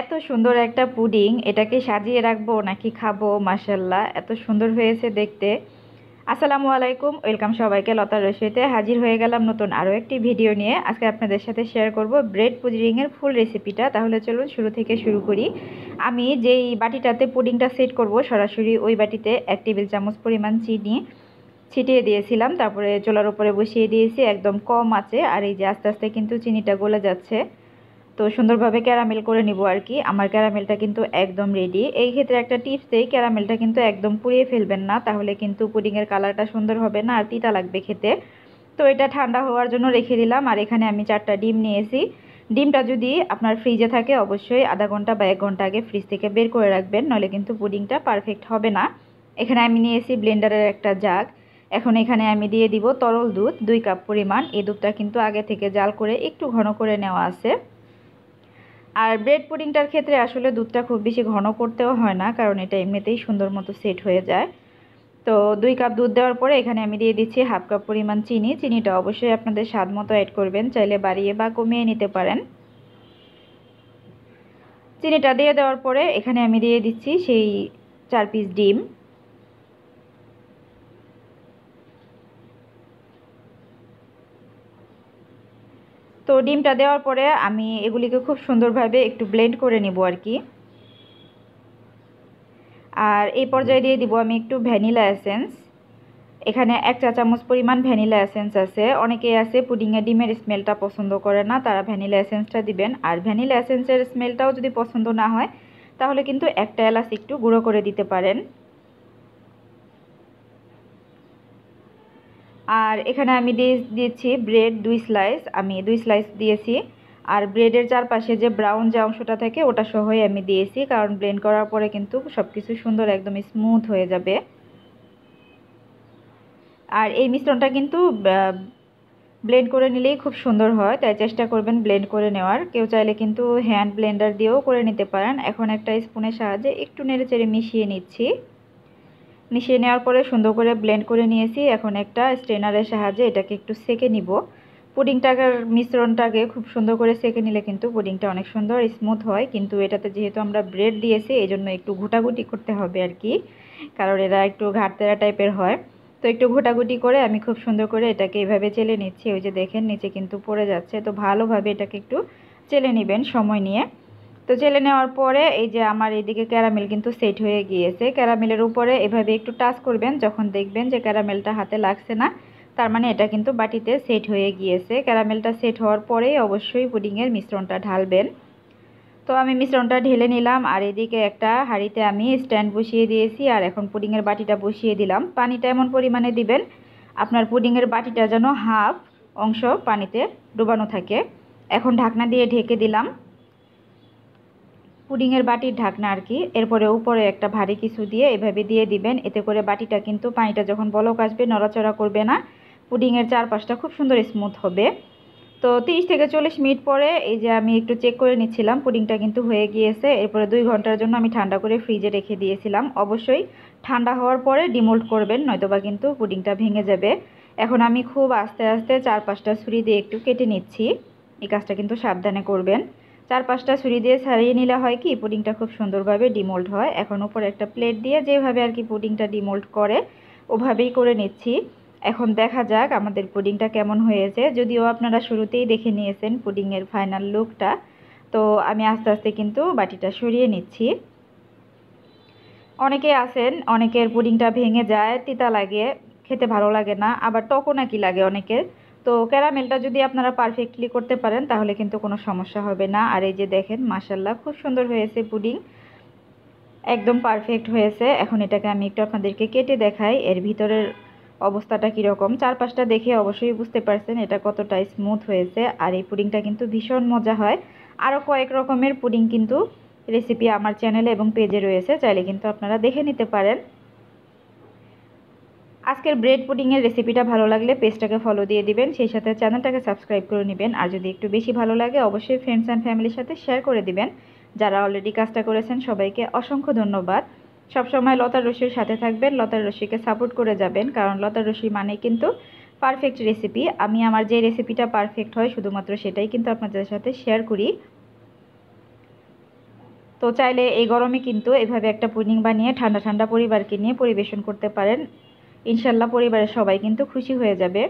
এত সুন্দর একটা পুডিং, এটাকে সাজিয়ে রাখবো নাকি খাবো? মাশাল্লাহ, এত সুন্দর হয়েছে দেখতে। আসসালামু আলাইকুম, ওয়েলকাম সবাইকে। লতার রসইতে হাজির হয়ে গেলাম নতুন আরও একটি ভিডিও নিয়ে। আজকে আপনাদের সাথে শেয়ার করব ব্রেড পুডিংয়ের ফুল রেসিপিটা। তাহলে চলুন শুরু থেকে শুরু করি। আমি যেই বাটিটাতে পুডিংটা সেট করব, সরাসরি ওই বাটিতে 1 টেবিল চামচ পরিমাণ চিনি ছিটিয়ে দিয়েছিলাম। তারপরে চুলার উপরে বসিয়ে দিয়েছি একদম কম আঁচে। আর এই যে আস্তে আস্তে কিন্তু চিনিটা গলে যাচ্ছে, তো সুন্দরভাবে ক্যারামেল করে নিব আর কি। আমার ক্যারামেলটা কিন্তু একদম রেডি। এই ক্ষেত্রে একটা টিপস দেই, ক্যারামেলটা কিন্তু একদম পুড়িয়ে ফেলবেন না, তাহলে কিন্তু পুডিংয়ের কালারটা সুন্দর হবে না আর তিতা লাগবে খেতে। তো এটা ঠান্ডা হওয়ার জন্য রেখে দিলাম। আর এখানে আমি 4টা ডিম নিয়েছি। ডিমটা যদি আপনার ফ্রিজে থাকে অবশ্যই আধা ঘন্টা বা 1 ঘন্টা আগে ফ্রিজ থেকে বের করে রাখবেন, নইলে কিন্তু পুডিংটা পারফেক্ট হবে না। এখানে আমি নিয়েছি ব্লেন্ডারের একটা জাগ। এখন এখানে আমি দিয়ে দিব তরল দুধ 2 কাপ পরিমাণ। এই দুধটা কিন্তু আগে থেকে জাল করে একটু ঘন করে নেওয়া আছে। আর ব্রেড পুডিংটার ক্ষেত্রে আসলে দুধটা খুব বেশি ঘন করতেও হয় না, কারণ এটা এমনিতেই সুন্দর মতো সেট হয়ে যায়। তো 2 কাপ দুধ দেওয়ার পরে এখানে আমি দিয়ে দিচ্ছি 1/2 কাপ পরিমাণ চিনি। চিনিটা অবশ্যই আপনাদের স্বাদ মতো অ্যাড করবেন, চাইলে বাড়িয়ে বা কমিয়ে নিতে পারেন। চিনিটা দিয়ে দেওয়ার পরে এখানে আমি দিয়ে দিচ্ছি সেই 4 পিস ডিম। তো ডিমটা দেওয়ার পরে আমি এগুলিকে খুব সুন্দরভাবে একটু ব্লেন্ড করে নেব আর কি। আর এই পর্যায়ে দিয়ে দিব আমি একটু ভ্যানিলা এসেন্স। এখানে 1 চা চামচ পরিমাণ ভ্যানিলা এসেন্স আছে। অনেকেই আছে পুডিংয়ে ডিমের স্মেলটা পছন্দ করে না, তারা ভ্যানিলা এসেন্সটা দিবেন। আর ভ্যানিলা এসেন্সের স্মেলটাও যদি পছন্দ না হয়, তাহলে কিন্তু একটা এলাচ একটু গুঁড়ো করে দিতে পারেন। আর এখানে আমি দিয়েছি ব্রেড 2 স্লাইস, আমি 2 স্লাইস দিয়েছি। আর ব্রেডের চারপাশে যে ব্রাউন যে অংশটা থাকে ওটা সহই আমি দিয়েছি, কারণ ব্লেন্ড করার পরে কিন্তু সব কিছু সুন্দর একদম স্মুথ হয়ে যাবে। আর এই মিশ্রণটা কিন্তু ব্লেন্ড করে নিলেই খুব সুন্দর হয়, তাই চেষ্টা করবেন ব্লেন্ড করে নেওয়ার। কেউ চাইলে কিন্তু হ্যান্ড ব্লেন্ডার দিয়েও করে নিতে পারেন। এখন একটা স্পুনের সাহায্যে একটু নেড়েচেড়ে মিশিয়ে নিচ্ছি। মিশিয়ে নেওয়ার পরে সুন্দর করে ব্লেন্ড করে নিয়েছি। এখন একটা স্ট্রেনারের সাহায্যে এটাকে একটু সেকে নিব। পুডিংটার মিশ্রণটাকে খুব সুন্দর করে সেকে নিলে কিন্তু পুডিংটা অনেক সুন্দর স্মুথ হয়। কিন্তু এটাতে যেহেতু আমরা ব্রেড দিয়েছি, এই জন্য একটু ঘুটাঘুটি করতে হবে আর কি, কারণ এরা একটু ঘাটতেরা টাইপের হয়। তো একটু ঘোটাঘুটি করে আমি খুব সুন্দর করে এটাকে এভাবে চেলে নিচ্ছি। ওই যে দেখেন নিচে কিন্তু পড়ে যাচ্ছে, তো ভালোভাবে এটাকে একটু চেলে নেবেন সময় নিয়ে। তো চেলে নেওয়ার পরে এই যে আমার এইদিকে ক্যারামেল কিন্তু সেট হয়ে গিয়েছে। ক্যারামেলের উপরে এভাবে একটু টাচ করবেন, যখন দেখবেন যে ক্যারামেলটা হাতে লাগছে না, তার মানে এটা কিন্তু বাটিতে সেট হয়ে গিয়েছে। ক্যারামেলটা সেট হওয়ার পরেই অবশ্যই পুডিংয়ের মিশ্রণটা ঢালবেন। তো আমি মিশ্রণটা ঢেলে নিলাম। আর এদিকে একটা হাঁড়িতে আমি স্ট্যান্ড বসিয়ে দিয়েছি। আর এখন পুডিংয়ের বাটিটা বসিয়ে দিলাম। পানিটা এমন পরিমাণে দিবেন আপনার পুডিংয়ের বাটিটা যেন হাফ অংশ পানিতে ডুবানো থাকে। এখন ঢাকনা দিয়ে ঢেকে দিলাম, পুডিংয়ের বাটির ঢাকনা আর কি। এরপরে উপরে একটা ভারী কিছু দিয়ে এভাবে দিয়ে দিবেন, এতে করে বাটিটা কিন্তু পানিটা যখন বলক আসবে নড়াচড়া করবে না, পুডিংয়ের চারপাশটা খুব সুন্দর স্মুথ হবে। তো 30 থেকে 40 মিনিট পরে এই যে আমি একটু চেক করে নিচ্ছিলাম, পুডিংটা কিন্তু হয়ে গিয়েছে। এরপরে 2 ঘন্টার জন্য আমি ঠান্ডা করে ফ্রিজে রেখে দিয়েছিলাম। অবশ্যই ঠান্ডা হওয়ার পরে ডিমোল্ড করবেন, নয়তোবা কিন্তু পুডিংটা ভেঙে যাবে। এখন আমি খুব আস্তে আস্তে 4-5টা ছুরি দিয়ে একটু কেটে নিচ্ছি। এই কাজটা কিন্তু সাবধানে করবেন। 4-5টা ছুরি দিয়ে ছাড়িয়ে নিলে হয় কি পুডিংটা খুব সুন্দরভাবে ডিমোল্ড হয়। এখন উপরে একটা প্লেট দিয়ে যেভাবে আর কি পুডিংটা ডিমোল্ড করে ওভাবেই করে নিচ্ছি। এখন দেখা যাক আমাদের পুডিংটা কেমন হয়েছে। যদিও আপনারা শুরুতেই দেখে নিয়েছেন পুডিংয়ের ফাইনাল লুকটা, তো আমি আস্তে আস্তে কিন্তু বাটিটা সরিয়ে নিচ্ছি। অনেকে আছেন অনেকের পুডিংটা ভেঙে যায়, তিতা লাগে, খেতে ভালো লাগে না, আবার টকও নাকি লাগে অনেকের। তো ক্যারামেলটা যদি আপনারা পারফেক্টলি করতে পারেন তাহলে কিন্তু কোনো সমস্যা হবে না। আর এই যে দেখেন মাশাল্লাহ খুব সুন্দর হয়েছে পুডিং, একদম পারফেক্ট হয়েছে। এখন এটাকে আমি একটু আপনাদেরকে কেটে দেখাই এর ভিতরের অবস্থাটা কীরকম। চারপাশটা দেখে অবশ্যই বুঝতে পারছেন এটা কতটা স্মুথ হয়েছে। আর এই পুডিংটা কিন্তু ভীষণ মজা হয়। আরও কয়েক রকমের পুডিং কিন্তু রেসিপি আমার চ্যানেলে এবং পেজে রয়েছে, চাইলে কিন্তু আপনারা দেখে নিতে পারেন। আজকের ব্রেড পুডিংয়ের রেসিপিটা ভালো লাগলে পেজটাকে ফলো দিয়ে দিবেন, সেই সাথে চ্যানেলটাকে সাবস্ক্রাইব করে নেবেন। আর যদি একটু বেশি ভালো লাগে অবশ্যই ফ্রেন্ডস অ্যান্ড ফ্যামিলির সাথে শেয়ার করে দিবেন। যারা অলরেডি কাজটা করেছেন সবাইকে অসংখ্য ধন্যবাদ। সবসময় লতার রশির সাথে থাকবেন, লতার রশিকে সাপোর্ট করে যাবেন, কারণ লতার রশি মানে কিন্তু পারফেক্ট রেসিপি। আমি আমার যে রেসিপিটা পারফেক্ট হয় শুধুমাত্র সেটাই কিন্তু আপনাদের সাথে শেয়ার করি। তো চাইলে এই গরমে কিন্তু এভাবে একটা পুডিং বানিয়ে ঠান্ডা ঠান্ডা পরিবারকে নিয়ে পরিবেশন করতে পারেন। ইনশাল্লাহ পরিবারের সবাই কিন্তু খুশি হয়ে যাবে।